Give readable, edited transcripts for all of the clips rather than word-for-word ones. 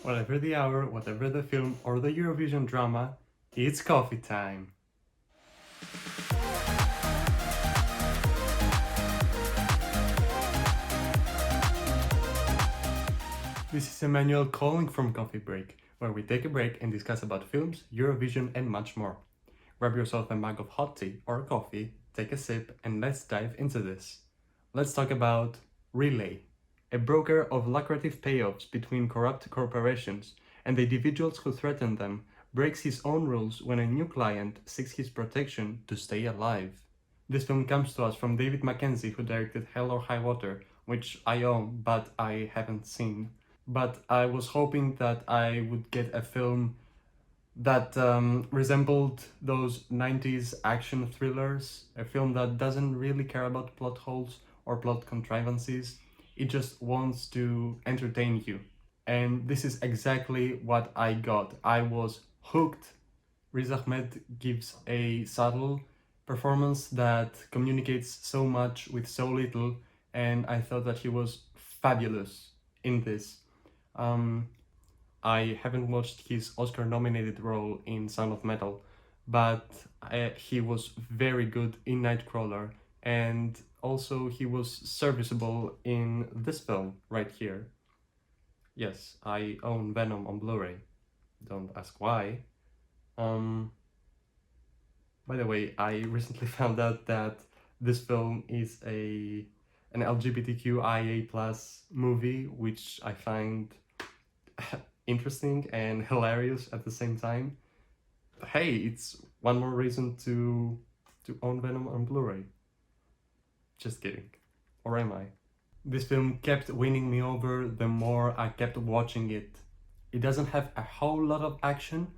Whatever the hour, whatever the film or the Eurovision drama, it's coffee time. This is Emmanuel calling from Coffee Break, where we take a break and discuss about films, Eurovision and much more. Grab yourself a mug of hot tea or coffee, take a sip and let's dive into this. Let's talk about Relay, a broker of lucrative payoffs between corrupt corporations and the individuals who threaten them, breaks his own rules when a new client seeks his protection to stay alive. This film comes to us from David Mackenzie, who directed Hell or High Water, which I own but I haven't seen. But I was hoping that I would get a film that resembled those 90s action thrillers, a film that doesn't really care about plot holes or plot contrivances. It just wants to entertain you. And this is exactly what I got. I was hooked. Riz Ahmed gives a subtle performance that communicates so much with so little, and I thought that he was fabulous in this. I haven't watched his Oscar-nominated role in Sound of Metal, but he was very good in Nightcrawler, and also he was serviceable in this film right here. Yes, I own Venom on Blu-ray. Don't ask why. By the way, I recently found out that this film is an LGBTQIA+ movie, which I find interesting and hilarious at the same time. Hey, it's one more reason to own Venom on Blu-ray. Just kidding. Or am I? This film kept winning me over the more I kept watching it. It doesn't have a whole lot of action,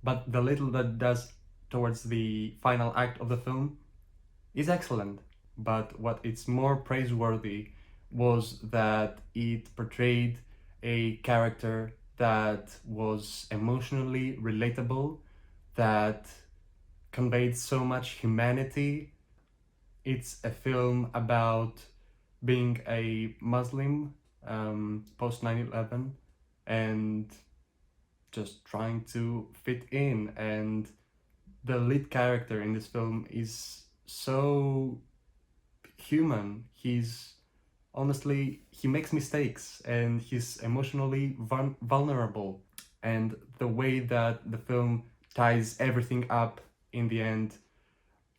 but the little that does towards the final act of the film is excellent. But what it's more praiseworthy was that it portrayed a character that was emotionally relatable, that conveyed so much humanity. It's a film about being a Muslim post 9/11 and just trying to fit in, and the lead character in this film is so human. He makes mistakes and he's emotionally vulnerable, and the way that the film ties everything up in the end,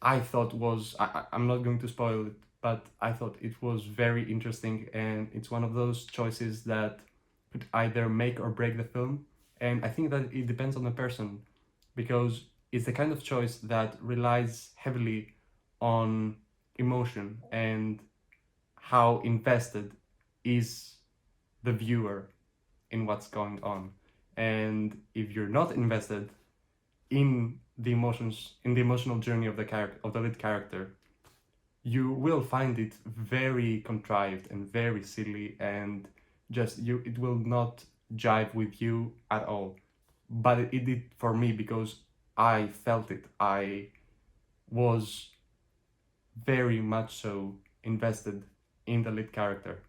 I thought was, I'm not going to spoil it, but I thought it was very interesting, and it's one of those choices that could either make or break the film. And I think that it depends on the person, because it's the kind of choice that relies heavily on emotion and how invested is the viewer in what's going on. And if you're not invested in the emotions, in the emotional journey of the lead character, you will find it very contrived and very silly, and it will not jive with you at all. But it did for me, because I felt it. I was very much so invested in the lead character.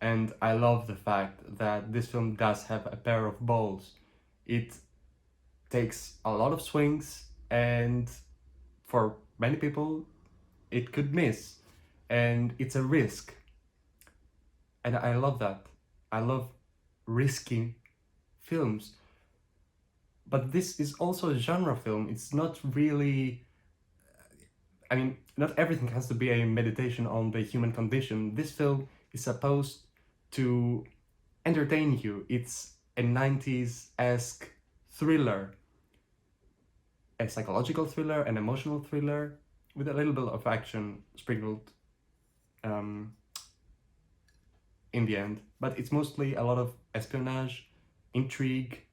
And I love the fact that this film does have a pair of balls. It takes a lot of swings, and for many people, it could miss. And it's a risk. And I love that. I love risky films. But this is also a genre film. It's not really... I mean, not everything has to be a meditation on the human condition. This film is supposed to entertain you. It's a 90s-esque thriller. A psychological thriller, an emotional thriller, with a little bit of action sprinkled in the end. But it's mostly a lot of espionage, intrigue.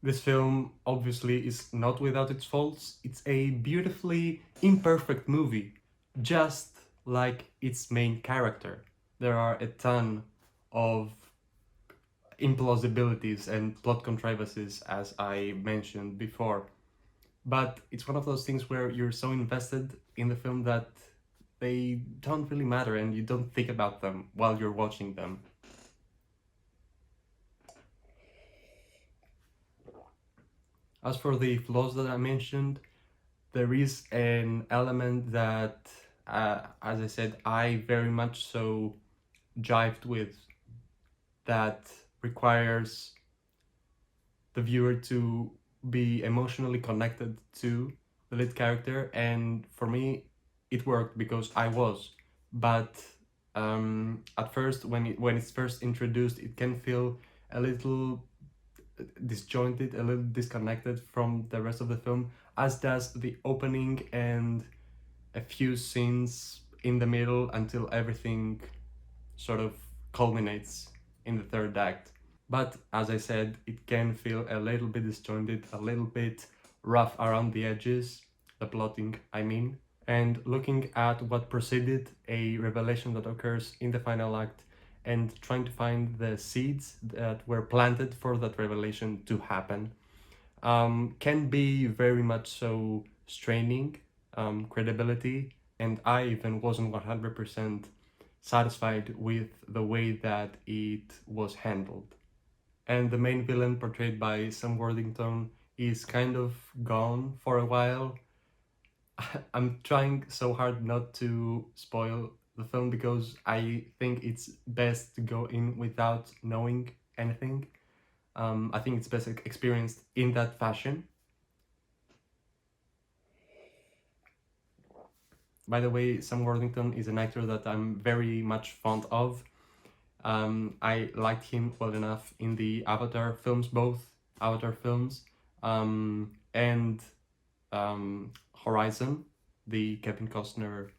This film obviously is not without its faults. It's a beautifully imperfect movie, just like its main character. There are a ton of implausibilities and plot contrivances, as I mentioned before. But it's one of those things where you're so invested in the film that they don't really matter and you don't think about them while you're watching them. As for the flaws that I mentioned, there is an element that, as I said, I very much so jived with, that requires the viewer to be emotionally connected to the lead character, and for me it worked because I was. But at first, when it's first introduced, it can feel a little disjointed, a little disconnected from the rest of the film, as does the opening and a few scenes in the middle until everything sort of culminates in the third act. But as I said, it can feel a little bit disjointed, a little bit rough around the edges, the plotting, I mean. And looking at what preceded a revelation that occurs in the final act and trying to find the seeds that were planted for that revelation to happen, can be very much so straining credibility. And I even wasn't 100% satisfied with the way that it was handled. And the main villain, portrayed by Sam Worthington, is kind of gone for a while. I'm trying so hard not to spoil the film because I think it's best to go in without knowing anything. I think it's best experienced in that fashion. By the way, Sam Worthington is an actor that I'm very much fond of. I liked him well enough in the Avatar films, both Avatar films, and Horizon, the Kevin Costner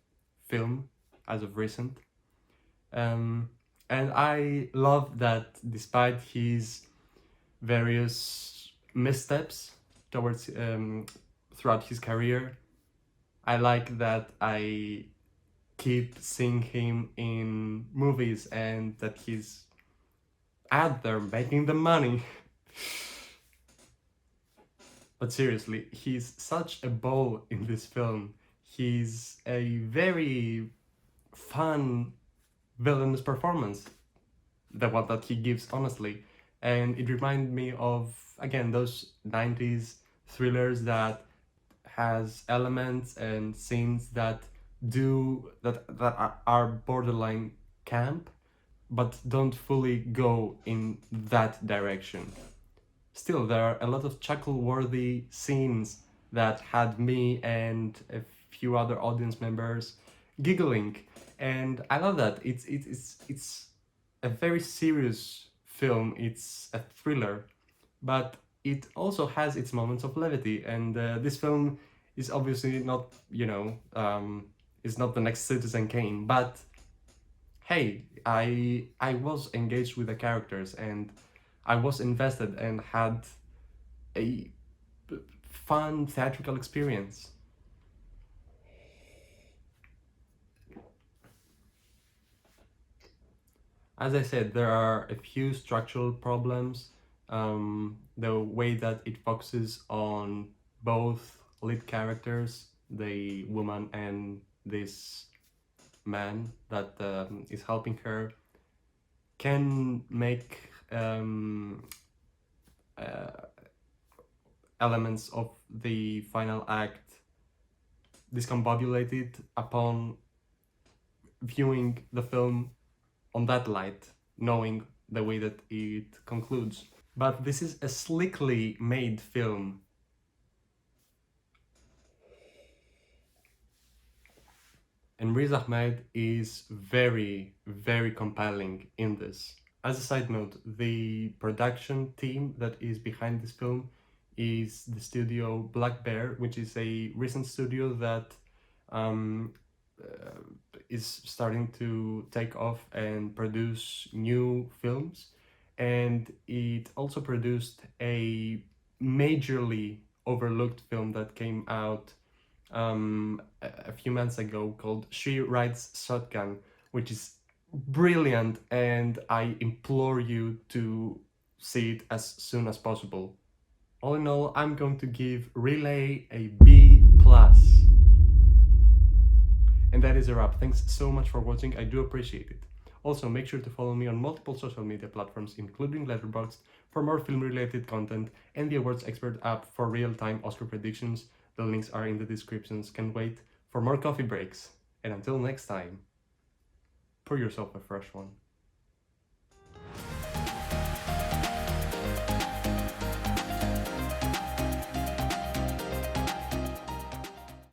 film as of recent. And I love that despite his various missteps towards throughout his career, I like that I keep seeing him in movies and that he's out there making the money. But seriously, he's such a ball in this film. He's a very fun villainous performance, the one that he gives, honestly. And it reminded me of, again, those 90s thrillers that has elements and scenes that are borderline camp, but don't fully go in that direction. Still, there are a lot of chuckle-worthy scenes that had me and a few other audience members giggling, and I love that. It's a very serious film. It's a thriller, but it also has its moments of levity. And this film is obviously not, is not the next Citizen Kane, but hey, I was engaged with the characters and I was invested and had a fun theatrical experience. As I said, there are a few structural problems. The way that it focuses on both lead characters, the woman and this man that is helping her, can make elements of the final act discombobulated upon viewing the film on that light, knowing the way that it concludes. But this is a slickly made film. And Riz Ahmed is very, very compelling in this. As a side note, the production team that is behind this film is the studio Black Bear, which is a recent studio that is starting to take off and produce new films. And it also produced a majorly overlooked film that came out a few months ago called She Rides Shotgun, which is brilliant, and I implore you to see it as soon as possible. All in all, I'm going to give Relay a B+. And that is a wrap. Thanks so much for watching, I do appreciate it. Also, make sure to follow me on multiple social media platforms, including Letterboxd, for more film-related content, and the Awards Expert app for real-time Oscar predictions. The links are in the descriptions. Can't wait for more coffee breaks. And until next time, pour yourself a fresh one.